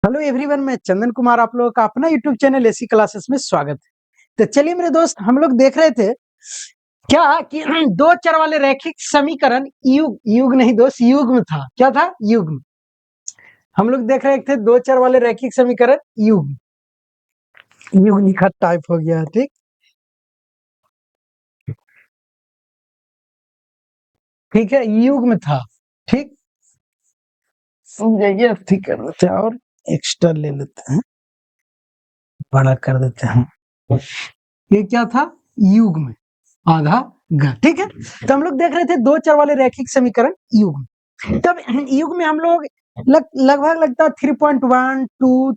Hello everyone, मैं चंदन कुमार आप लोगों का अपना यूट्यूब चैनल एसी क्लासेस में स्वागत है। तो चलिए मेरे दोस्त, हम लोग देख रहे थे क्या कि दो चर वाले रैखिक समीकरण युग नहीं दोस्त, युग्म था। क्या था? युग्म। हम लोग देख रहे थे दो चर वाले रैखिक समीकरण युग लिखा टाइप हो गया, ठीक ठीक है, युग्म था। ठीक, समझाइए। ठीक कर देते हैं और एक्स्ट्रा ले लेते हैं, बड़ा कर देते हैं। ये क्या था? युग्म आधा घ। ठीक है, तो हम लोग देख रहे थे दो चर वाले रैखिक समीकरण युग्म। तब युग में हम लोग लगभग लगता है 3.1 2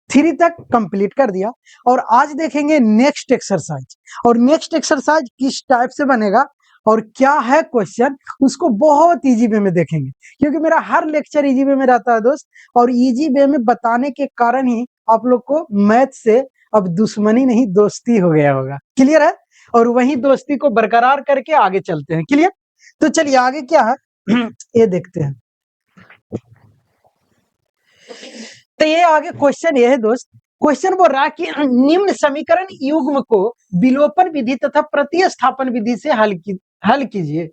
3 तक कंप्लीट कर दिया। और आज देखेंगे नेक्स्ट एक्सरसाइज। और नेक्स्ट एक्सरसाइज किस टाइप से बनेगा और क्या है क्वेश्चन, उसको बहुत इजी वे में देखेंगे, क्योंकि मेरा हर लेक्चर इजी वे में रहता है दोस्त। और इजी वे में बताने के कारण ही आप लोग को मैथ से अब दुश्मनी नहीं दोस्ती हो गया होगा। क्लियर है? और वही दोस्ती को बरकरार करके आगे चलते हैं। क्लियर? तो चलिए आगे क्या है ये देखते हैं। तो ये आगे क्वेश्चन ये है दोस्त। क्वेश्चन बोल रहा है कि निम्न समीकरण युग्म को विलोपन विधि तथा प्रतिस्थापन विधि से हल कीजिए।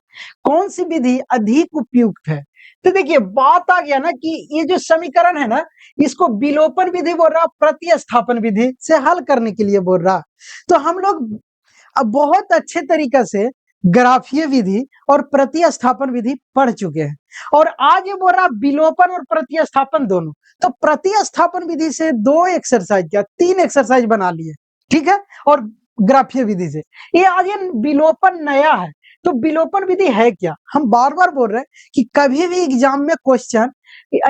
कौन सी विधि अधिक उपयुक्त है? तो देखिए बात आ गया ना कि ये जो समीकरण है ना, इसको विलोपन विधि बोल रहा, प्रतिस्थापन विधि से हल करने के लिए बोल रहा। तो हम लोग अब बहुत अच्छे तरीके से ग्राफीय विधि और प्रतिस्थापन विधि पढ़ चुके हैं। और आज ये बोल रहा विलोपन और प्रतिस्थापन दोनों। तो प्रतिस्थापन विधि से 2 एक्सरसाइज क्या 3 एक्सरसाइज बना लिए, ठीक है। और ग्राफीय विधि से ये आज ये विलोपन नया है। तो विलोपन विधि है क्या? हम बार बार बोल रहे हैं कि कभी भी एग्जाम में क्वेश्चन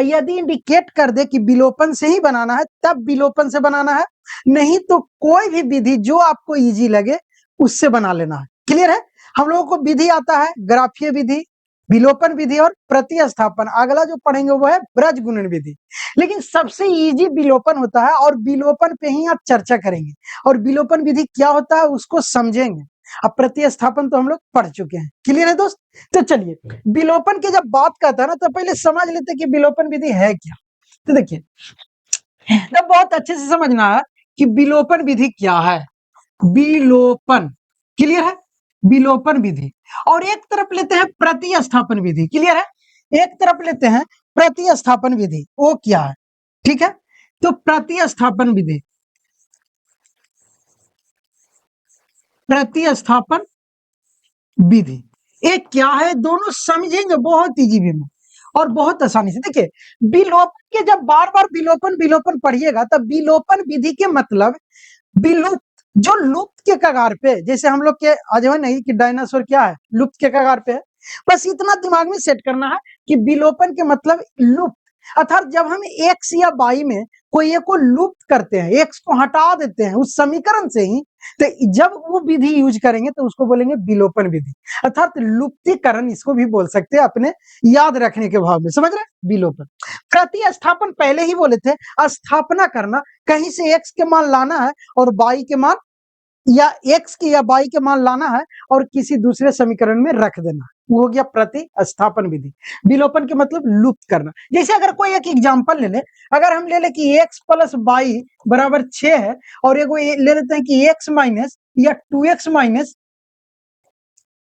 यदि इंडिकेट कर दे कि विलोपन से ही बनाना है, तब विलोपन से बनाना है, नहीं तो कोई भी विधि जो आपको इजी लगे उससे बना लेना है। क्लियर है? हम लोगों को विधि आता है ग्राफीय विधि, विलोपन विधि और प्रतिस्थापन। अगला जो पढ़ेंगे वो है ब्रज गुणन विधि। लेकिन सबसे इजी विलोपन होता है और विलोपन पे ही आप चर्चा करेंगे और विलोपन विधि क्या होता है उसको समझेंगे। अब प्रतिस्थापन तो हम लोग पढ़ चुके हैं। क्लियर है दोस्त? तो चलिए विलोपन की जब बात करता है ना, तो पहले समझ लेते हैं कि विलोपन विधि है क्या। तो देखिए तब बहुत अच्छे से समझना है कि विलोपन विधि क्या है। विलोपन, क्लियर है? विलोपन विधि। और एक तरफ लेते हैं प्रतिस्थापन विधि। क्लियर है? एक तरफ लेते हैं प्रतिस्थापन विधि, वो क्या है? ठीक है, तो प्रतिस्थापन विधि, प्रतिस्थापन विधि ये क्या है, दोनों समझेंगे बहुत इजी वे में और बहुत आसानी से। देखिए विलोपन के जब बार बार विलोपन विलोपन पढ़िएगा, तब विलोपन विधि के मतलब विलुप्त, जो लुप्त के कगार पे, जैसे हम लोग के अजय नहीं कि डायनासोर क्या है, लुप्त के कगार पे है। बस इतना दिमाग में सेट करना है कि विलोपन के मतलब लुप्त। अर्थात जब हम एक्स या वाई में कोई एक को लुप्त करते हैं, एक्स को हटा देते हैं उस समीकरण से ही, तो जब वो विधि यूज करेंगे तो उसको बोलेंगे विलोपन विधि, अर्थात लुप्तीकरण इसको भी बोल सकते हैं अपने याद रखने के भाव में। समझ रहे? विलोपन। प्रतिस्थापन पहले ही बोले थे, स्थापना करना, कहीं से एक्स के मान लाना है और वाई के मान, या एक्स की या वाई के मान लाना है और किसी दूसरे समीकरण में रख देना, वो हो गया प्रतिस्थापन विधि। विलोपन के मतलब लुप्त करना। जैसे अगर कोई एक एग्जांपल ले ले, अगर हम ले ले कि x प्लस वाई बराबर 6 है, और एगो ले लेते हैं कि x माइनस या 2x माइनस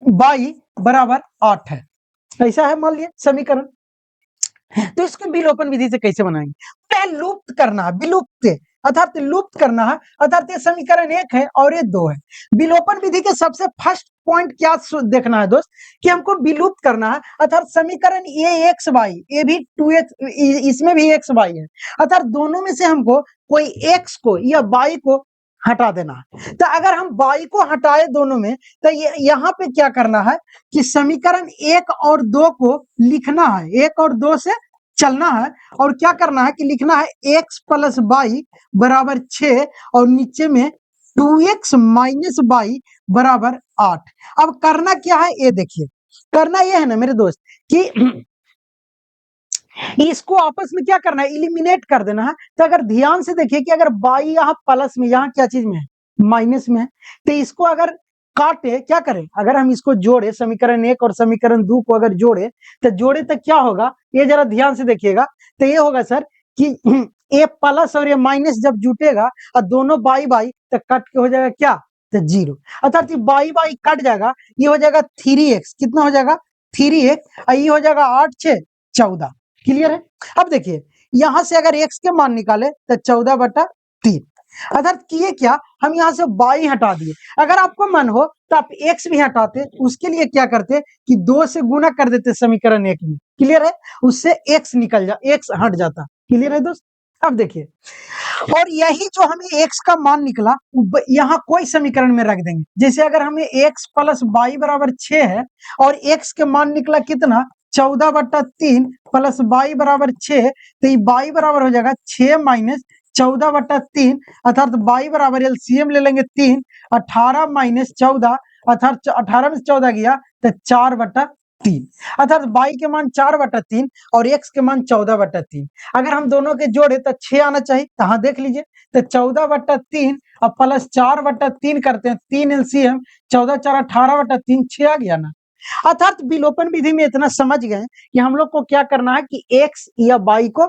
वाई बराबर 8 है, ऐसा है मान लिया समीकरण। तो इसको विलोपन विधि से कैसे बनाएंगे? पहले लुप्त करना है, विलुप्त अर्थात लुप्त करना है, अर्थात ये समीकरण 1 है और ये 2 है। विलोपन विधि के सबसे फर्स्ट पॉइंट क्या देखना है दोस्त, कि हमको विलुप्त करना है, अर्थात समीकरण ये एक्स वाई, ये भी 2x, इसमें भी एक्स वाई है, अर्थात दोनों में से हमको कोई एक्स को या वाई को हटा देना है। तो अगर हम वाई को हटाए दोनों में, तो यहाँ पे क्या करना है कि समीकरण 1 और 2 को लिखना है, 1 और 2 से चलना है, और क्या करना है कि लिखना है x प्लस वाई बराबर 6 और नीचे में 2x माइनस वाई बराबर 8। अब करना क्या है ये देखिए, करना यह है ना मेरे दोस्त कि इसको आपस में क्या करना है, इलिमिनेट कर देना है। तो अगर ध्यान से देखिए कि अगर वाई यहाँ प्लस में, यहाँ क्या चीज में है, माइनस में है, तो इसको अगर काटे क्या करें, अगर हम इसको जोड़े समीकरण 1 और समीकरण 2 को अगर जोड़े, तो जोड़े तो क्या होगा, ये जरा ध्यान से देखिएगा। तो ये होगा सर कि ए प्लस और ए माइनस जब जुटेगा और दोनों बाई बाई तो कट के हो जाएगा क्या, तो 0, अर्थात बाई बाई कट जाएगा, ये हो जाएगा 3x, कितना हो जाएगा 3x, और ये हो जाएगा 8 6 14। क्लियर है। अब देखिए यहां से अगर x के मान निकाले तो 14/3, अर्थात किए क्या, हम यहाँ से बाई हटा दिए। अगर आपको मन हो तो आप x भी हटाते, उसके लिए क्या करते कि 2 से गुना कर देते समीकरण 1 में। क्लियर है, उससे x निकल जा, x हट जाता। क्लियर है दोस्त। अब देखिए, और यही जो हमें x का मान निकला यहाँ कोई समीकरण में रख देंगे। जैसे अगर हमें x प्लस बाई बराबर 6 है और x के मान निकला कितना 14/3 प्लस बाई बराबर 6, तो ये बाई बराबर हो जाएगा 6 माइनस 14/3, अर्थात बाई बराबर एलसीएम ले लेंगे 3, 18 माइनस 14, अर्थात 18 में 14 गया तो 4/3, अर्थात बाई के मान 4/3 और x के मान 14/3। अगर हम दोनों के जोड़े तो 6 आना चाहिए, तो हाँ देख लीजिए, तो 14/3 और प्लस 4/3 करते हैं, 3 एलसीएम 14 4 18/3, 6 आ गया ना। अर्थात विलोपन विधि में इतना समझ गए कि हम लोग को क्या करना है कि x या बाई को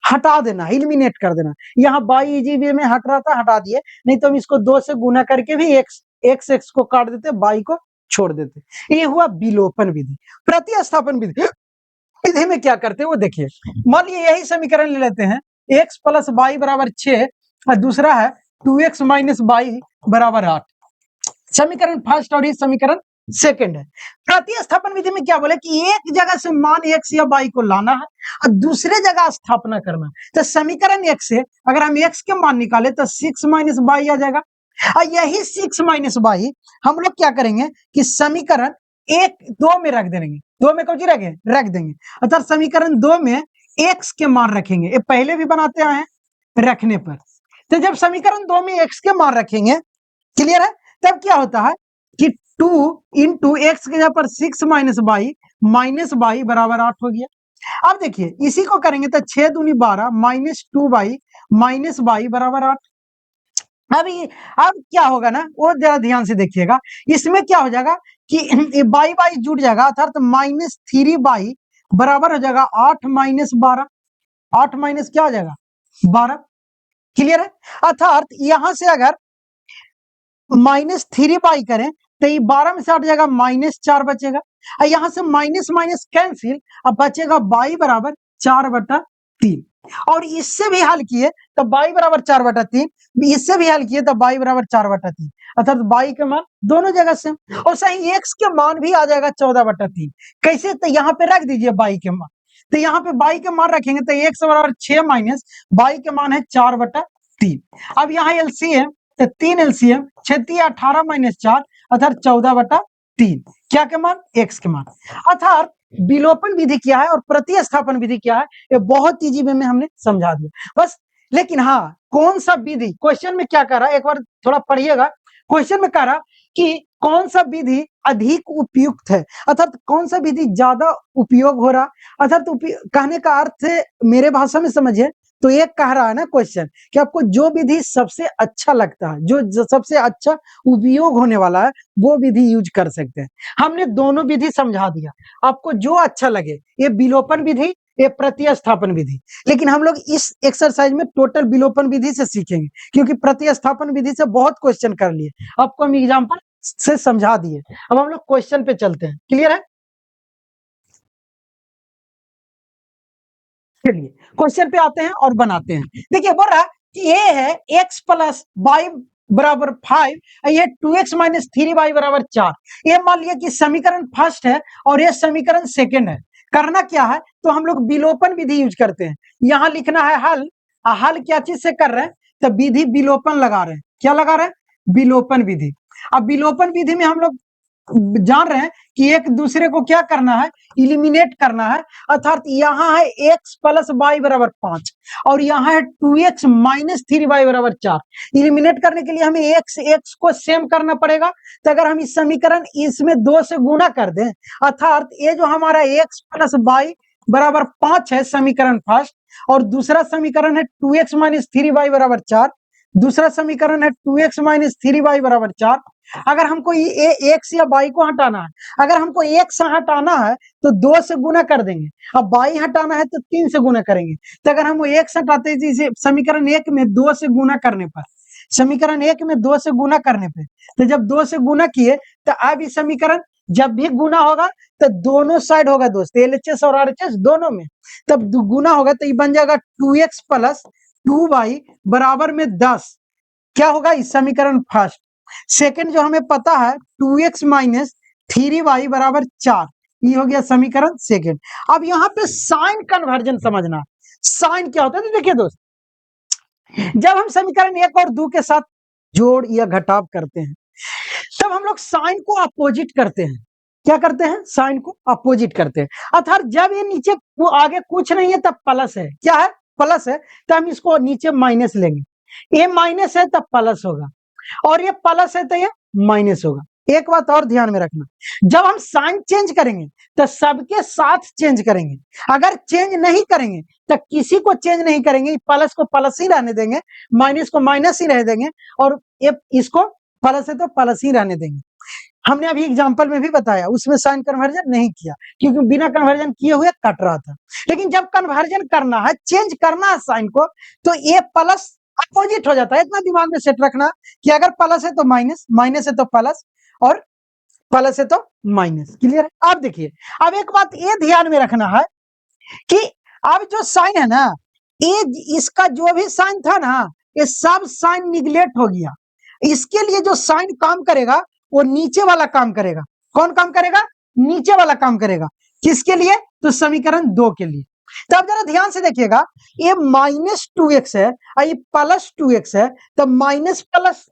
हटा देना, इलिमिनेट कर देना। यहाँ बाई इजी वे में हट रहा था, हटा दिए, नहीं तो हम इसको 2 से गुना करके भी x को काट देते, बाई को छोड़ देते। ये हुआ विलोपन विधि। प्रतिस्थापन विधि में क्या करते हैं वो देखिए। मान लीजिए यही समीकरण ले लेते हैं, x प्लस बाई बराबर 6 और दूसरा है 2x माइनस बाई बराबर 8। समीकरण फर्स्ट और ये समीकरण सेकंड है। प्रतिस्थापन विधि में क्या बोले कि एक जगह से मान x या y को लाना है और दूसरे जगह स्थापना करना है। तो समीकरण 1 से अगर हम x के मान निकाले तो 6 माइनस बाई आ जाएगा, और यही 6 माइनस बाई हम लोग क्या करेंगे कि समीकरण 2 में रख देंगे। 2 में कौन रख देंगे, अर्थात समीकरण 2 में x के मान रखेंगे। ये पहले भी बनाते आए हैं रखने पर। तो जब समीकरण 2 में x के मान रखेंगे, क्लियर है, तब क्या होता है कि 2 इंटू एक्स के जगह पर 6 माइनस बाई बराबर 8 हो गया। अब देखिए इसी को करेंगे तो 6 दूनी 12 माइनस 2 बाई माइनस बाई बराबर 8। अब क्या होगा ना, वो जरा ध्यान से देखिएगा, इसमें क्या हो जाएगा कि बाई बाई जुड़ जाएगा, अर्थात माइनस 3 बाई बराबर हो जाएगा 8 माइनस 12, 8 माइनस क्या हो जाएगा 12। क्लियर है, अर्थात यहां से अगर माइनस 3 बाई करें तो ये 12 में से हट जाएगा, -4 बचेगा, और यहां से माइनस माइनस कैंसिल, अब बचेगा बाई बराबर 4/3। और इससे भी हल किए तो बाई बराबर 4/3, इससे भी हल किए तो बाई बराबर 4/3, अर्थात बाई के मान दोनों जगह से, और सही एक्स के मान भी आ जाएगा 14/3। कैसे, तो यहाँ पे रख दीजिए बाई के मान, तो यहाँ पे बाई के मान रखेंगे तो एक्स बराबर 6 माइनस बाई के मान है 4/3। अब यहाँ एलसीएम तो 3 एलसीएम 6 18 माइनस 4, अर्थात 14/3, क्या के मान x के मान। अर्थात विलोपन विधि क्या है और प्रतिस्थापन विधि क्या है, ये बहुत इजी वे में हमने समझा दिया बस। लेकिन हाँ, कौन सा विधि, क्वेश्चन में क्या कह रहा है, एक बार थोड़ा पढ़िएगा। क्वेश्चन में कह रहा कि कौन सा विधि अधिक उपयुक्त है, अर्थात कौन सा विधि ज्यादा उपयोग हो रहा, अर्थात कहने का अर्थ है मेरे भाषा में समझिए, तो ये कह रहा है ना क्वेश्चन कि आपको जो विधि सबसे अच्छा लगता है, जो सबसे अच्छा उपयोग होने वाला है, वो विधि यूज कर सकते हैं। हमने दोनों विधि समझा दिया, आपको जो अच्छा लगे, ये विलोपन विधि, ये प्रतिस्थापन विधि। लेकिन हम लोग इस एक्सरसाइज में टोटल विलोपन विधि से सीखेंगे, क्योंकि प्रतिस्थापन विधि से बहुत क्वेश्चन कर लिए, आपको हम एग्जाम्पल से समझा दिए। अब हम लोग क्वेश्चन पे चलते हैं, क्लियर है। चलिए क्वेश्चन पे आते हैं और बनाते हैं। देखिए बोल रहा कि ये है x प्लस बाई बराबर 5, ये 2x माइनस 3y बराबर 4। ये मान लिया कि समीकरण फर्स्ट है और ये समीकरण सेकंड है। करना क्या है, तो हम लोग विलोपन विधि यूज करते हैं। यहां लिखना है हल, हल क्या चीज से कर रहे हैं, तो विधि विलोपन लगा रहे हैं। क्या लगा रहे हैं, विलोपन विधि। अब विलोपन विधि में हम लोग जान रहे हैं कि एक दूसरे को क्या करना है, इलिमिनेट करना है, अर्थात यहाँ है x प्लस वाई बराबर 5 और यहाँ है 2x माइनस 3y बराबर 4। इलिमिनेट करने के लिए हमें x को सेम करना पड़ेगा। तो अगर हम इस समीकरण इसमें 2 से गुणा कर दें, अर्थात ये जो हमारा x प्लस वाई बराबर 5 है समीकरण फर्स्ट, और दूसरा समीकरण है 2x माइनस 3y बराबर 4, दूसरा समीकरण है 2x माइनस 3y बराबर 4, अगर हमको ये एक्स या बाई को हटाना है, अगर हमको एक्स हटाना है तो 2 से गुना कर देंगे, अब बाई हटाना है तो 3 से गुना करेंगे। तो अगर हम एक्स हटाते हैं इसे समीकरण 1 में 2 से गुना करने पर, समीकरण 1 में 2 से गुना करने पे, तो जब 2 से गुना किए तो अब इस समीकरण जब भी गुना होगा तो दोनों साइड होगा दोस्त, एलएचएस और आरएचएस दोनों में, तब गुना होगा तो ये बन जाएगा 2x प्लस 2y बराबर में 10। क्या होगा इस समीकरण फर्स्ट। सेकंड जो हमें पता है 2x माइनस 3y बराबर 4, ये हो गया समीकरण सेकंड। अब यहाँ पे साइन कन्वर्जन समझना, साइन क्या होता है। तो देखिए दोस्त, जब हम समीकरण 1 और 2 के साथ जोड़ या घटाव करते हैं तब हम लोग साइन को अपोजिट करते हैं। क्या करते हैं? साइन को अपोजिट करते हैं। अर्थात जब ये नीचे वो आगे कुछ नहीं है तब प्लस है, क्या है? प्लस है, तो हम इसको नीचे माइनस लेंगे। ये माइनस है तब प्लस होगा, और ये प्लस है तो ये माइनस होगा। एक बात और ध्यान में रखना, जब हम साइन चेंज करेंगे तो सबके साथ चेंज करेंगे, अगर चेंज नहीं करेंगे तो किसी को चेंज नहीं करेंगे, प्लस को प्लस ही रहने देंगे, माइनस को माइनस ही रह देंगे, और इसको प्लस है तो प्लस ही रहने देंगे। हमने अभी एग्जांपल में भी बताया, उसमें साइन कन्वर्जन नहीं किया क्योंकि बिना कन्वर्जन किए हुए कट रहा था। लेकिन जब कन्वर्जन करना है, चेंज करना है साइन को, तो ये प्लस अपोजिट हो जाता है। इतना दिमाग में सेट रखना कि अगर प्लस है तो माइनस, माइनस है तो प्लस, और प्लस है तो माइनस। क्लियर है? आप देखिए, अब एक बात ये ध्यान में रखना है कि अब जो साइन है ना, ये इसका जो भी साइन था ना, ये सब साइन निगलेक्ट हो गया। इसके लिए जो साइन काम करेगा वो नीचे वाला काम करेगा। कौन काम करेगा? नीचे वाला काम करेगा। किसके लिए? तो समीकरण 2 के लिए। तो अब जरा ध्यान से देखिएगा, ये -2x है और ये +2x है, तो माइनस प्लस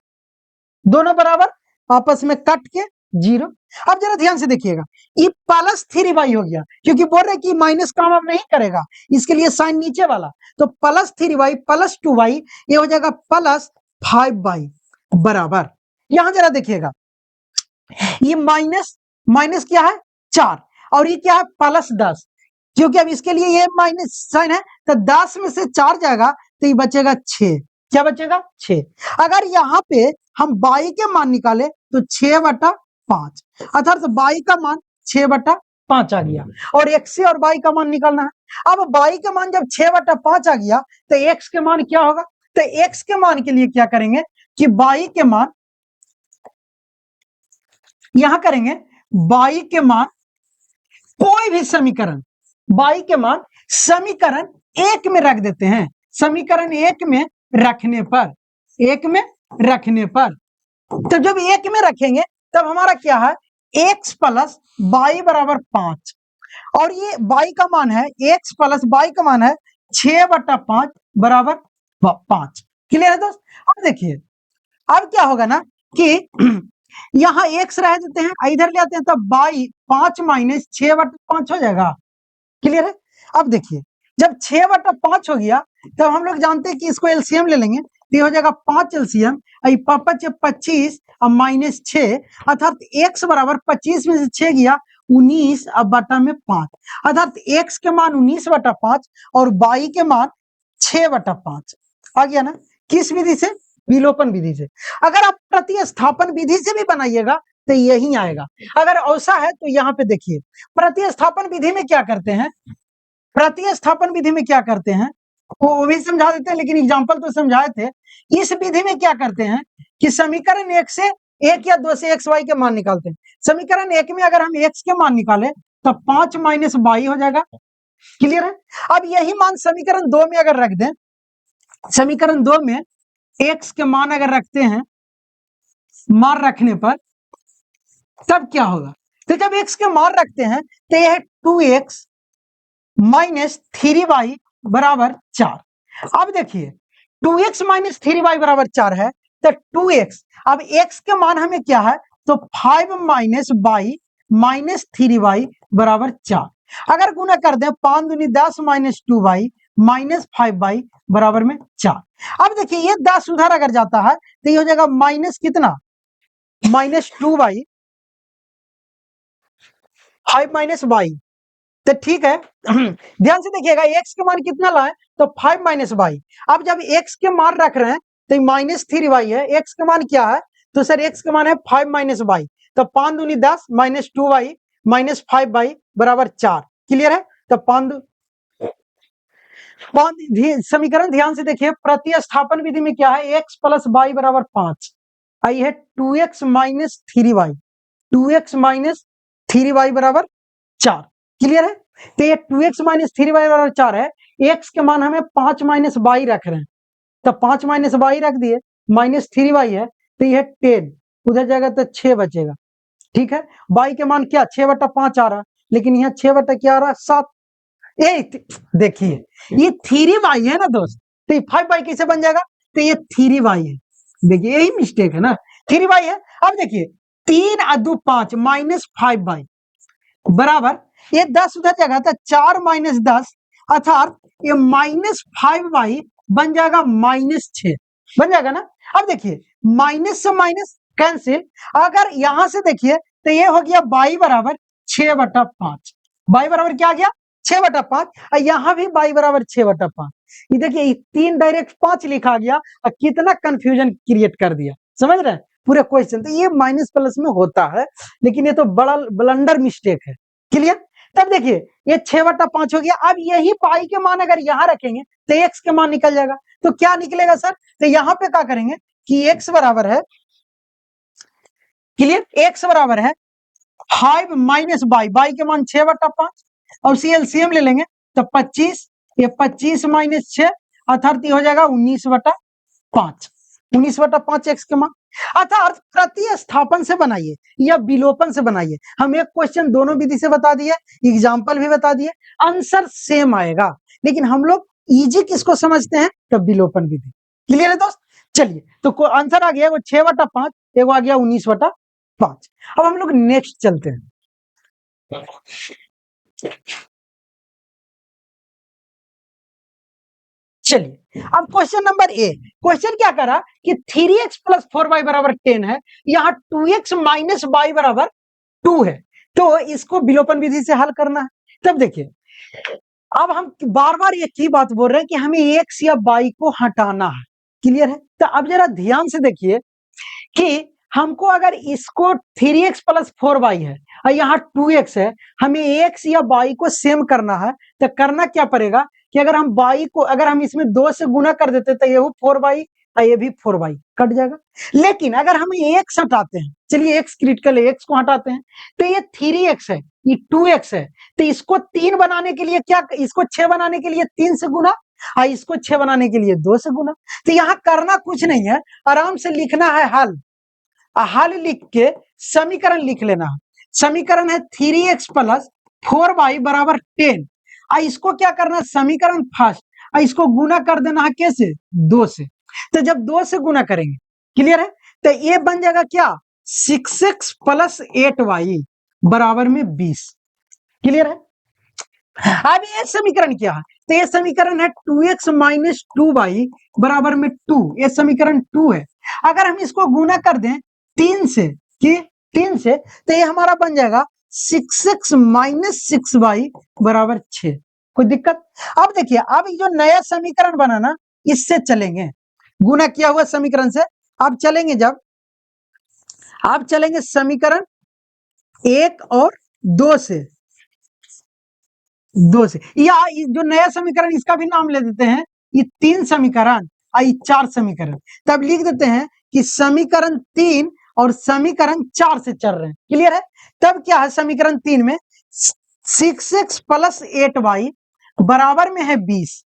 दोनों बराबर, आपस में कट के 0। अब जरा ध्यान से देखिएगा, ये +3y हो गया क्योंकि बोल रहे कि माइनस काम अब नहीं करेगा, इसके लिए साइन नीचे वाला, तो +3y + 2y ये हो जाएगा +5y बराबर। यहां जरा देखिएगा, ये माइनस माइनस क्या है? 4, और ये क्या है? +10, क्योंकि अब इसके लिए ये माइनस साइन है, तो 10 में से 4 जाएगा तो ये बचेगा 6। क्या बचेगा? 6। अगर यहाँ पे हम बाई के मान निकाले तो 6/5, अर्थात बाई का मान 6/5 आ गया, और एक्स से और बाई का मान निकालना है। अब बाई का मान जब 6/5 आ गया तो एक्स के मान क्या होगा? तो एक्स के मान के लिए क्या करेंगे कि बाई के मान यहां करेंगे, बाई के मान कोई भी समीकरण, बाई के मान समीकरण 1 में रख देते हैं। समीकरण 1 में रखने पर, 1 में रखने पर, तो जब 1 में रखेंगे तब हमारा क्या है? x प्लस बाई बराबर 5, और ये बाई का मान है, x प्लस बाई का मान है 6/5 बराबर 5। क्लियर है दोस्त? अब देखिए, अब क्या होगा ना कि यहाँ x रह देते हैं, इधर ले आते हैं, तब बाई 5 माइनस 6/5 हो जाएगा। क्लियर है? अब देखिए, जब 6/5 हो गया तब हम लोग जानते हैं कि इसको एलसीएम ले लेंगे, तो ये हो जाएगा 5 एलसीएम, 25 और -6, अर्थात x बराबर 25 में से 6 गया 19 अब बटा में 5, अर्थात x के मान 19/5 और बाई के मान 6/5 आ गया ना। किस विधि से? विलोपन विधि से। अगर आप प्रतिस्थापन विधि से भी बनाइएगा तो यही आएगा। अगर ऐसा है तो यहाँ पे देखिए, प्रतिस्थापन विधि में क्या करते हैं, प्रतिस्थापन विधि में क्या करते हैं वो भी समझा देते हैं, लेकिन एग्जांपल तो समझाए थे। इस विधि में क्या करते हैं कि समीकरण 1 से 1 या 2 से एक्स वाई के मान निकालते हैं। समीकरण 1 में अगर हम एक्स के मान निकालें तो 5 माइनस बाई हो जाएगा। क्लियर है? अब यही मान समीकरण 2 में अगर रख दें, समीकरण 2 में एक्स के मान अगर रखते हैं, मान रखने पर तब क्या होगा? तो जब एक्स के मान रखते हैं तो यह है 2x माइनस 3y बराबर 4। अब देखिए, 2x माइनस 3y बराबर 4 है, तो 2x, अब x के मान हमें क्या है? तो 5 माइनस बाई माइनस 3y बराबर 4। अगर गुना कर दें, 5 दूनी 10 माइनस 2y माइनस 5y बराबर में 4। अब देखिए, ये 10 उधर अगर जाता है तो ये हो जाएगा माइनस कितना? -2y 5 माइनस बाई, तो ठीक है। ध्यान से देखिएगा, x के मान कितना लाए? तो 5 माइनस बाई। अब जब x के मान रख रहे हैं तो -3y है, x के मान क्या है? तो सर x का मान है 5 माइनस वाई, तो 5 दूनी 10 माइनस 2y माइनस 5y बराबर 4। क्लियर है? तो 5 समीकरण ध्यान से देखिए, प्रतिस्थापन विधि में क्या है, x प्लस वाई बराबर 5, आई है 2x minus 3y, 2x minus 3y बराबर 4। क्लियर है? तो ये 2x माइनस 3y बराबर 4 है, x के मान हमें 5 माइनस वाई रख रहे हैं, तो 5 माइनस वाई रख दिए, माइनस 3y है, तो यह 10 उधर जाएगा तो 6 बचेगा। ठीक है, y के मान क्या 6/5 आ रहा, लेकिन यहाँ 6 क्या आ रहा 7। देखिए ये 3y है ना दोस्त, तो ये 5y कैसे बन जाएगा, तो ये 3y है। देखिए यही मिस्टेक है ना, 3y है। अब देखिए 3 और 2 5 माइनस 5y बराबर, ये 10 उधर जाएगा तो 4 माइनस 10, अर्थात ये माइनस 5y बन जाएगा माइनस 6 बन जाएगा ना। अब देखिए माइनस से माइनस कैंसिल, अगर यहां से देखिए तो ये हो गया y बराबर 6/5, y बराबर क्या आ गया 6/5, और यहाँ भी y बराबर 6/5। ये देखिए 3 डायरेक्ट 5 लिखा गया और कितना कंफ्यूजन क्रिएट कर दिया, समझ रहे हैं पूरे क्वेश्चन। तो ये माइनस प्लस में होता है, लेकिन ये तो बड़ा ब्लंडर मिस्टेक है। क्लियर? तब देखिए ये 6/5 हो गया। अब यही पाई के मान अगर यहाँ रखेंगे तो x के मान निकल जाएगा, तो क्या निकलेगा सर, तो यहाँ पे क्या करेंगे कि x बराबर है, क्लियर, x बराबर है 5 माइनस y के मान 6/5, और सी एलसीएम ले लेंगे तो 25, ये 25 माइनस 6 अर्थात हो जाएगा 19/5, 19/5 x के मान। अर्थात प्रतिस्थापन से बनाइए या विलोपन से बनाइए, हम एक क्वेश्चन दोनों विधि से बता दिए, एग्जाम्पल भी बता दिए, आंसर सेम आएगा, लेकिन हम लोग इजी किसको समझते हैं, तो विलोपन विधि। क्लियर है दोस्त? चलिए तो आंसर आ गया वो 6/5, एगो आ गया 19/5। अब हम लोग नेक्स्ट चलते हैं। चलिए अब क्वेश्चन नंबर ए, क्वेश्चन क्या करा कि 3x प्लस 4y बराबर 10 है, यहाँ 2x माइनस y बराबर 2 है, तो इसको विलोपन विधि से हल करना है। तब देखिए अब हम बार बार एक ही बात बोल रहे हैं कि हमें x या y को हटाना है। क्लियर है? तो अब जरा ध्यान से देखिए कि हमको अगर इसको 3x प्लस 4y है और यहाँ 2x है, हमें x या y को सेम करना है, तो करना क्या पड़ेगा कि अगर हम y को अगर हम इसमें 2 से गुना कर देते तो ये 4y और ये भी 4y कट जाएगा। लेकिन अगर हम x हटाते हैं, चलिए x क्रिटिकल है, x को हटाते हैं, तो ये 3x है, ये 2x है, तो इसको 3 बनाने के लिए क्या, इसको 6 बनाने के लिए 3 से गुना, और इसको 6 बनाने के लिए 2 से गुना। तो यहाँ करना कुछ नहीं है, आराम से लिखना है हल, हल लिख के समीकरण लिख लेना है। समीकरण है 3x प्लस 4y बराबर 10, और इसको क्या करना है, समीकरण फर्स्ट, और इसको गुना कर देना है कैसे, 2 से। तो जब 2 से गुना करेंगे, क्लियर है, तो ये बन जाएगा क्या 6x प्लस 8y बराबर में 20। क्लियर है? अब ये समीकरण क्या है, तो ये समीकरण है 2x माइनस 2y बराबर में 2, ये समीकरण 2 है। अगर हम इसको गुना कर दें 3 से, कि 3 से, तो ये हमारा बन जाएगा 6x माइनस 6y बराबर 6। कोई दिक्कत? अब देखिए अब जो नया समीकरण बना ना, इससे चलेंगे, गुना किया हुआ समीकरण से। अब चलेंगे, जब आप चलेंगे समीकरण 1 और 2 से, 2 से, या जो नया समीकरण इसका भी नाम ले देते हैं, ये 3 समीकरण और ये 4 समीकरण। तब लिख देते हैं कि समीकरण 3 और समीकरण 4 से चल रहे हैं। क्लियर है? तब क्या है, समीकरण 3 में 6x प्लस 8y बराबर में है 20,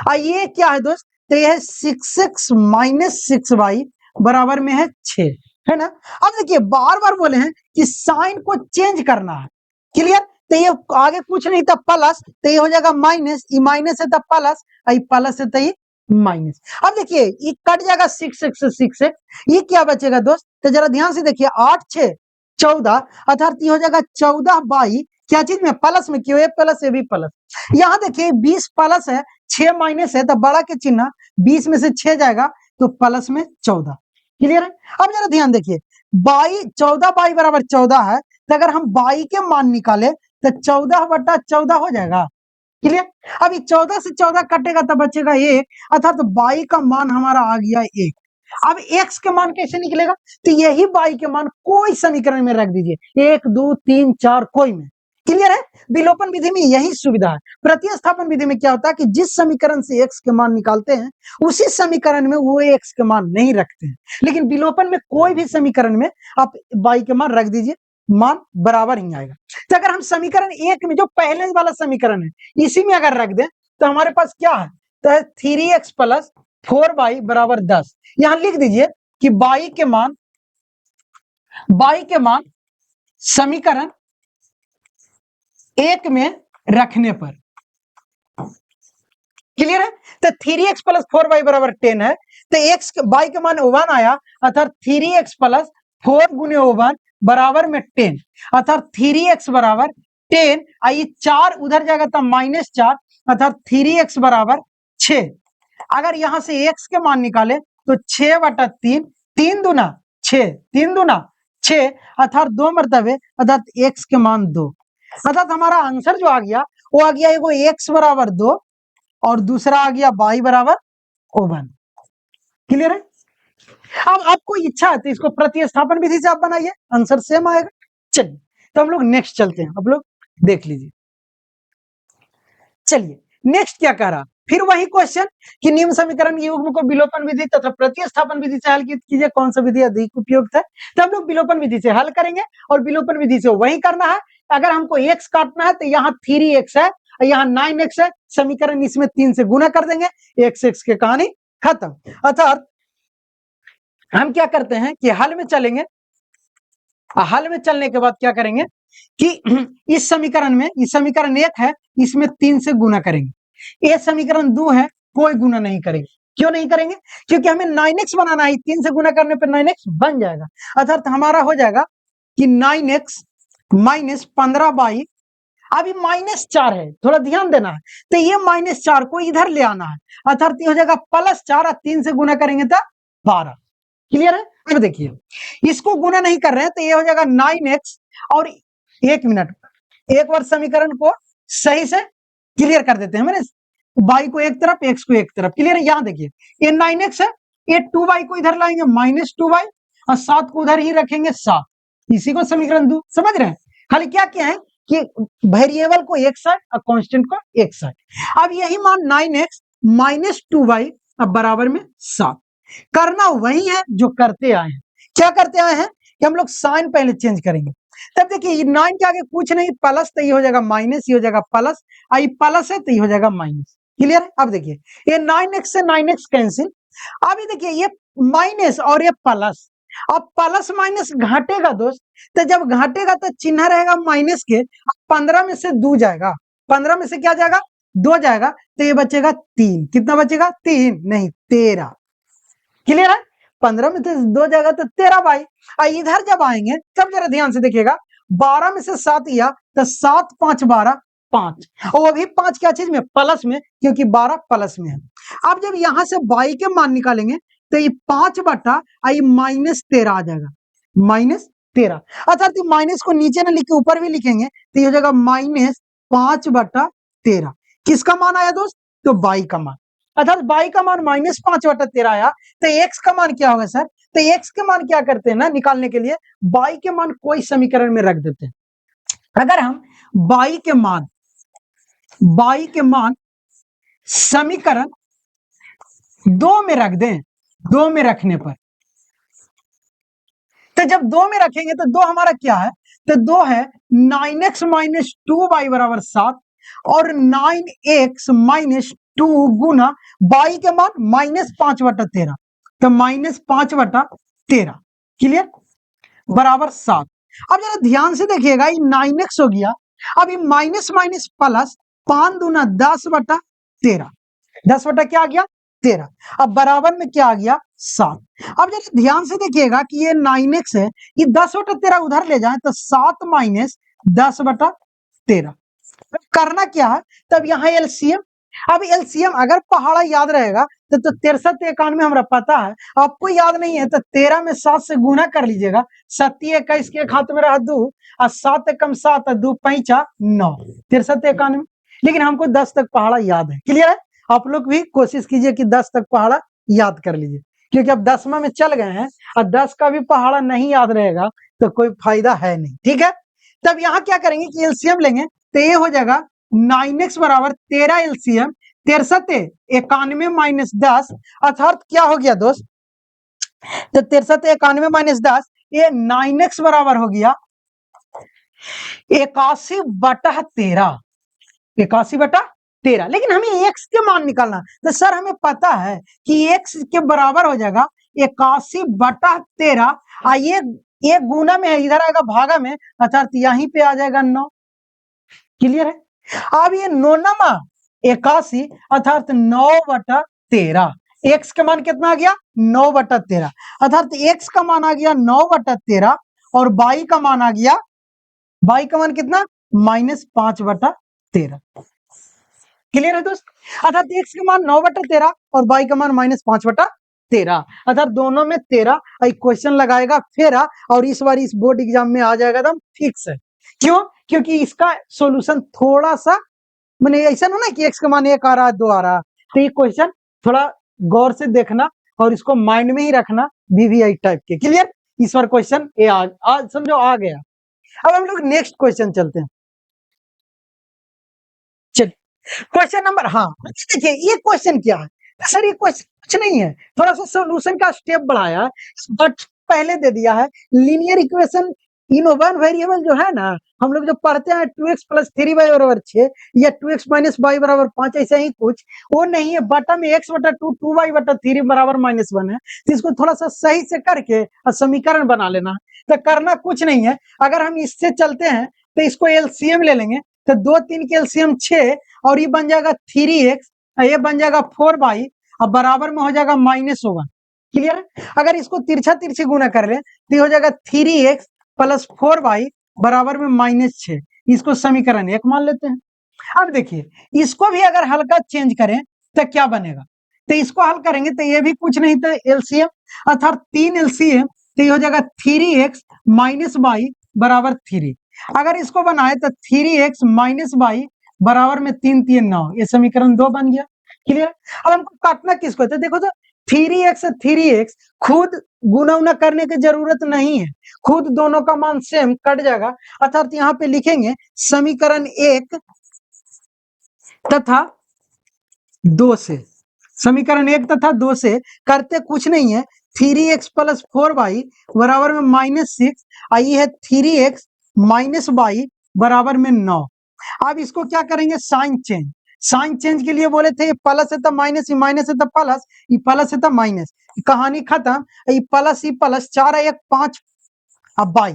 और ये क्या है दोस्त, तो ये है 6x माइनस 6y बराबर में है 6, है ना। अब देखिए बार बार बोले हैं कि साइन को चेंज करना है। क्लियर? तो ये आगे कुछ नहीं था प्लस, तो ये हो जाएगा माइनस, ये माइनस है तो प्लस, और प्लस है तो ये माइनस। अब देखिए ये कट जाएगा 6x से 6x, ये क्या बचेगा दोस्त, तो जरा ध्यान से देखिए 8 6 14, अर्थात ये हो जाएगा 14/, क्या चीज में, प्लस में, क्यों, ये प्लस ये भी प्लस। यहाँ देखिए 20 प्लस है, 6 माइनस है, तो बड़ा के चिन्ह 20 में से 6 जाएगा तो प्लस में 14। क्लियर है? अब जरा ध्यान देखिए 14/, बराबर 14 है, तो अगर हम y के मान निकाले तो 14/14 हो जाएगा। क्लियर? अब 14 से 14 कटेगा तो बचेगा 1, अर्थात y का मान हमारा आ गया 1। अब x के मान कैसे निकलेगा? तो यही y के मान कोई समीकरण में रख दीजिए, 1 2 3 4 कोई में। क्लियर है? विलोपन विधि में यही सुविधा है। प्रतिस्थापन विधि में क्या होता है कि जिस समीकरण से x के मान निकालते हैं उसी समीकरण में वो x के मान नहीं रखते हैं, लेकिन विलोपन में कोई भी समीकरण में आप y के मान रख दीजिए, मान बराबर ही आएगा। तो अगर हम समीकरण 1 में जो पहले वाला समीकरण है इसी में अगर रख दें तो हमारे पास क्या है? तो 3x प्लस 4y बराबर 10। यहां लिख दीजिए कि y के मान समीकरण 1 में रखने पर, क्लियर है? तो 3x प्लस 4y बराबर 10 है, तो y के मान 1 आया, अर्थात 3x प्लस 4 गुने 1 बराबर में 10, अर्थात 3x बराबर 10, आई 4 उधर जाएगा तो -4, अर्थात 3x बराबर 6। अगर यहां से x के मान निकाले तो 6/3, 3 दूना 6, 3 दूना 6, अर्थात 2 मरतबे, अर्थात x के मान 2, अर्थात हमारा आंसर जो आ गया वो आ गया एगो x बराबर 2 और दूसरा आ गया y बराबर 1। क्लियर है? अब आपको इच्छा है तो इसको प्रतिस्थापन विधि से आप बनाइए, आंसर सेम आएगा। चलिए तो हम लोग नेक्स्ट चलते हैं, आप लोग देख लीजिए। चलिए नेक्स्ट क्या कह रहा, फिर वही क्वेश्चन कि निम्न समीकरण युग्म को विलोपन विधि तथा प्रतिस्थापन विधि से हल कीजिए, कौन सा विधि अधिक उपयुक्त है? तो हम लोग विलोपन विधि से हल करेंगे और विलोपन विधि से वही करना है। अगर हमको x काटना है तो यहाँ 3x है, यहाँ 9x है, समीकरण इसमें 3 से गुना कर देंगे, x के कहानी खत्म। अर्थात हम क्या करते हैं कि हल में चलेंगे, हल में चलने के बाद क्या करेंगे कि इस समीकरण में, इस समीकरण 1 है, इसमें 3 से गुना करेंगे। ये समीकरण 2 है, कोई गुना नहीं करेंगे। क्यों नहीं करेंगे? क्योंकि हमें 9x बनाना है, 3 से गुना करने पर 9x बन जाएगा, अर्थात हमारा हो जाएगा कि 9x माइनस 15y, अभी -4 है, थोड़ा ध्यान देना है, तो ये -4 को इधर ले आना है, अर्थात ये हो जाएगा +4 और 3 से गुना करेंगे तो 12। क्लियर है? अब देखिए इसको गुना नहीं कर रहे हैं तो ये हो जाएगा 9x और 1 मिनट, एक बार समीकरण को सही से क्लियर कर देते हैं। मैंने y को एक तरफ, x को एक तरफ, क्लियर है? यहां देखिए ये 9x है, ये 2y को इधर लाएंगे -2y और 7 को उधर ही रखेंगे 7, इसी को समीकरण 2, समझ रहे हैं? खाली क्या क्या है कि वेरिएबल को एक साइड और कांस्टेंट को एक साइड। अब यही मान 9x -2y अब बराबर में 7, करना वही है जो करते आए हैं। क्या करते आए हैं कि हम लोग साइन पहले चेंज करेंगे, तब देखिए 9 के आगे कुछ नहीं, प्लस तो ये हो जाएगा माइनस, ये हो जाएगा प्लस, आई प्लस है तो ये हो जाएगा माइनस। क्लियर है? अब देखिए ये 9x से 9x कैंसिल, अभी देखिए ये माइनस और ये प्लस, अब प्लस माइनस घटेगा दोस्त, तो जब घटेगा तो चिन्ह रहेगा माइनस के, 15 में से 2 जाएगा, 15 में से क्या जाएगा? 2 जाएगा, तो ये बचेगा 3, कितना बचेगा? 3 नहीं 13। क्लियर है? 15 में से 2 जाएगा तो 13 भाई। इधर जब आएंगे तब जरा ध्यान से देखिएगा, 12 में से 7 या तो 7 5 12 5, और अभी 5 क्या चीज में? प्लस में, क्योंकि 12 प्लस में है। अब जब यहां से y के मान निकालेंगे तो ये 5 बटा -13 आ जाएगा, -13, अर्थात माइनस को नीचे ना लिख के ऊपर भी लिखेंगे तो ये हो जाएगा -5/13। किसका मान आया दोस्त? तो y का मान, अर्थात y का मान -5/13 आया, तो x का मान क्या होगा सर? तो x के मान क्या करते हैं ना निकालने के लिए, y के मान कोई समीकरण में रख देते हैं। अगर हम y के मान समीकरण 2 में रख दें, 2 में रखने पर, तो जब 2 में रखेंगे तो 2 हमारा क्या है? तो 2 है 9x - 2y बराबर 7 और 9x - 2 गुना y के मान -5/13, तो -5/13, क्लियर, बराबर 7। अब जरा ध्यान से देखिएगा, ये 9x हो गया, अब ये माइनस माइनस प्लस, 5 दूना 10/13, 10 बटा क्या आ गया? 13, अब बराबर में क्या आ गया? 7। अब जरा ध्यान से देखिएगा कि ये 9x है, ये 10/13 उधर ले जाए तो 7 माइनस 10/13, करना क्या है? तब यहाँ एलसीएम, अब एलसीएम अगर पहाड़ा याद रहेगा तो 63 91 हमारा पता है, आपको याद नहीं है तो 13 में 7 से गुना कर लीजिएगा, 7 21 के हाथ में रहा 2 और 7 कम 7 2 5 9, 63 91, लेकिन हमको 10 तक पहाड़ा याद है। क्लियर है? आप लोग भी कोशिश कीजिए कि 10 तक पहाड़ा याद कर लीजिए। क्योंकि अब 10वां में चल गए हैं और 10 का भी पहाड़ा नहीं याद रहेगा तो कोई फायदा है नहीं। ठीक है, तब यहाँ क्या करेंगे कि एलसीएम लेंगे, तो ये हो जाएगा 9x बराबर 13 एलसीएम 63 91 माइनस 10, अर्थात क्या हो गया दोस्त, तो 63 91 माइनस 10, ये 9x बराबर हो गया 81/13, 81/13। लेकिन हमें x के मान निकालना, तो सर हमें पता है कि x के बराबर हो जाएगा 81/13, ये गुना में है, इधर आएगा भागा में, अर्थात यहीं पे आ जाएगा 9। क्लियर है? अब ये 9 81 अर्थात 9/13, x का मान कितना आ गया 9/13, अर्थात x का मान आ गया 9/13 और y का मान आ गया, y का मान कितना -5/13। क्लियर है दोस्त? अर्थात x का मान 9/13 और y का मान -5/13, अर्थात दोनों में 13। क्वेश्चन लगाएगा फेरा और इस बार इस बोर्ड एग्जाम में आ जाएगा एकदम फिक्स है। क्यों? क्योंकि इसका सॉल्यूशन थोड़ा सा मैंने ऐसा ना कि x का मान 1 आ रहा है 2 आ रहा है, तो ये क्वेश्चन थोड़ा गौर से देखना और इसको माइंड में ही रखना, VVI टाइप के। क्लियर? इस बार क्वेश्चन ये आज समझो आ गया। अब हम लोग नेक्स्ट क्वेश्चन चलते हैं। चलिए क्वेश्चन नंबर, हाँ देखिए ये क्वेश्चन क्या है सर, ये क्वेश्चन कुछ नहीं है, थोड़ा सा सॉल्यूशन का स्टेप बढ़ाया है, बट पहले दे दिया है linear equation in one variable जो है ना, हम लोग जो पढ़ते हैं 2x + 3y बराबर 6 या 2x - y बराबर 5, ऐसा ही कुछ, वो नहीं है। बटा में x/2 2y/3 बराबर -1 है, तो इसको थोड़ा सा सही से करके समीकरण बना लेना है। तो करना कुछ नहीं है, अगर हम इससे चलते हैं तो इसको एलसीएम ले लेंगे, तो 2 3 के एलसीएम 6 और ये बन जाएगा 3x, ये बन जाएगा 4y और बराबर में हो जाएगा -1। क्लियर है? अगर इसको तिरछा तिरछी गुना कर ले तो हो जाएगा 3x + 4y बराबर में -6। इसको समीकरण 1 मान लेते हैं। अब देखिए इसको भी अगर हल्का चेंज करें तो क्या बनेगा, तो इसको हल करेंगे तो ये भी कुछ नहीं था एलसीएम, अर्थात 3 एलसीएम, तो ये हो जाएगा 3x - y बराबर 3। अगर इसको बनाए तो 3x - y बराबर में 3 3 9, ये समीकरण 2 बन गया। क्लियर? अब हमको काटना किसको है, तो देखो तो 3x 3x खुद गुना उना करने की जरूरत नहीं है, खुद दोनों का मान सेम कट जाएगा, अर्थात यहाँ पे लिखेंगे समीकरण 1 तथा 2 से, समीकरण 1 तथा 2 से करते कुछ नहीं है, 3x + 4y बराबर में -6, आई है 3x - y बराबर में 9। अब इसको क्या करेंगे साइन चेंज, साइन चेंज के लिए बोले थे ये प्लस है तो माइनस, ये माइनस है तो प्लस, ये प्लस है तो माइनस, कहानी खत्म। ये प्लस 4 1 5 अब बाई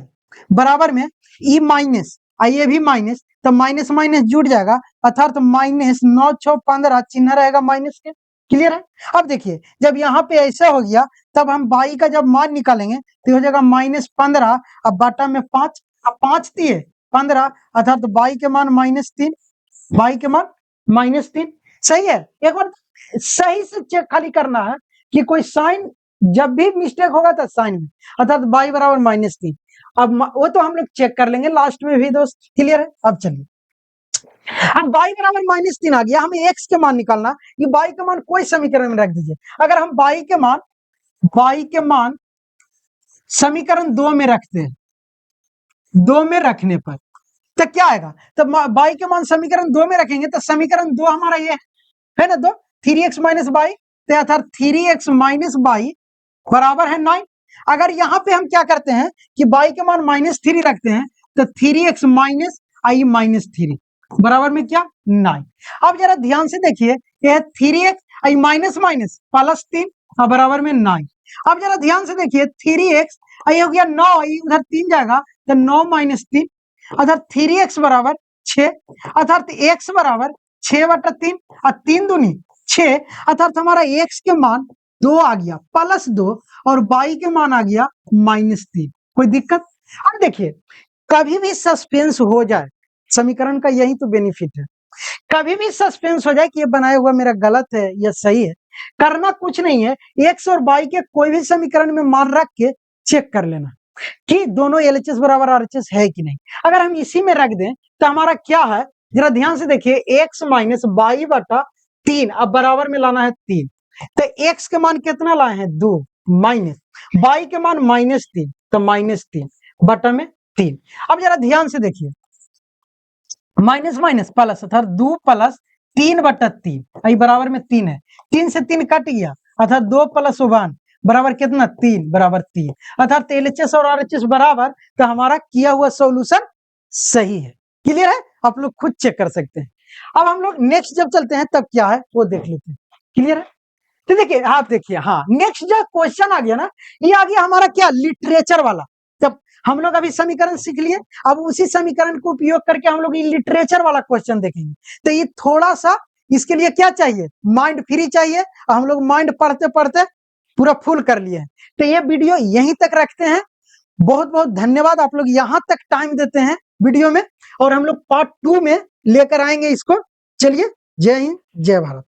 बराबर में ई माइनस, ये भी माइनस, तो माइनस माइनस जुड़ जाएगा, अर्थात -9 6 15 चिन्ह रहेगा माइनस के। क्लियर है? अब देखिए जब यहाँ पे ऐसा हो गया तब हम बाई का जब मान निकालेंगे तो हो जाएगा -15, अब बटा में 5, अब 5 दिए 15, अर्थात बाई के मान -3, बाई के मान -3। सही है? एक बार सही से चेक खाली करना है कि कोई साइन जब भी मिस्टेक होगा तो साइन में, अर्थात बाई बराबर -3। अब वो तो हम लोग चेक कर लेंगे लास्ट में भी दोस्त। क्लियर है? अब चलिए, अब बाई बराबर -3 आ गया, हमें एक्स के मान निकालना, ये बाई का मान कोई समीकरण में रख दीजिए। अगर हम बाई के मान समीकरण 2 में रखते हैं, 2 में रखने पर तो क्या आएगा, तो बाई के मान समीकरण 2 में रखेंगे तो समीकरण 2 हमारा ये है ना, 2 3x - y, तो अर्थात 3x - y बराबर है 9। अगर यहाँ पे हम क्या करते हैं कि बाई के मान -3 रखते हैं तो 3x - i -3 बराबर में क्या 9। अब जरा ध्यान से देखिए, यह 3x i माइनस माइनस +3 बराबर में 9। अब जरा ध्यान से देखिए 3x आई हो गया 9, उधर 3 जाएगा तो 9 - 3, अर्थात 3x बराबर 6, अर्थात x बराबर 6/3 और 3 दूनी 6, अर्थात हमारा x के मान 2 आ गया +2 और y के मान आ गया -3। कोई दिक्कत? अब देखिए कभी भी सस्पेंस हो जाए, समीकरण का यही तो बेनिफिट है, कभी भी सस्पेंस हो जाए कि ये बनाया हुआ मेरा गलत है या सही है, करना कुछ नहीं है, x और y के कोई भी समीकरण में मान रख के चेक कर लेना कि दोनों LHS बराबर RHS है कि नहीं। अगर हम इसी में रख दें तो हमारा क्या है, जरा ध्यान से देखिए x - y/3 अब बराबर में लाना है 3, तो x के मान कितना लाए हैं 2 माइनस y के मान -3 तो -3 बटा में 3। अब जरा ध्यान से देखिए माइनस माइनस प्लस अर्थात 2 प्लस 3 बटा 3 बराबर में 3 है, 3 से 3 कट गया अर्थात 2 प्लस 1 बराबर कितना 3 बराबर 3 अर्थात LHS और RHS बराबर, तो हमारा किया हुआ सॉल्यूशन सही है। क्लियर है, आप लोग खुद चेक कर सकते हैं। अब हम लोग नेक्स्ट जब चलते हैं तब क्या है वो देख लेते हैं। क्लियर है, तो देखिए आप देखिए, हाँ नेक्स्ट जो क्वेश्चन आ गया ना, ये आ गया हमारा क्या लिटरेचर वाला। जब हम लोग अभी समीकरण सीख लिए, अब उसी समीकरण को उपयोग करके हम लोग ये लिटरेचर वाला क्वेश्चन देखेंगे। तो ये थोड़ा सा इसके लिए क्या चाहिए, माइंड फ्री चाहिए। हम लोग माइंड पढ़ते पढ़ते पूरा फुल कर लिए हैं। तो ये वीडियो यहीं तक रखते हैं। बहुत बहुत धन्यवाद, आप लोग यहाँ तक टाइम देते हैं वीडियो में, और हम लोग पार्ट 2 में लेकर आएंगे इसको। चलिए, जय हिंद जय भारत।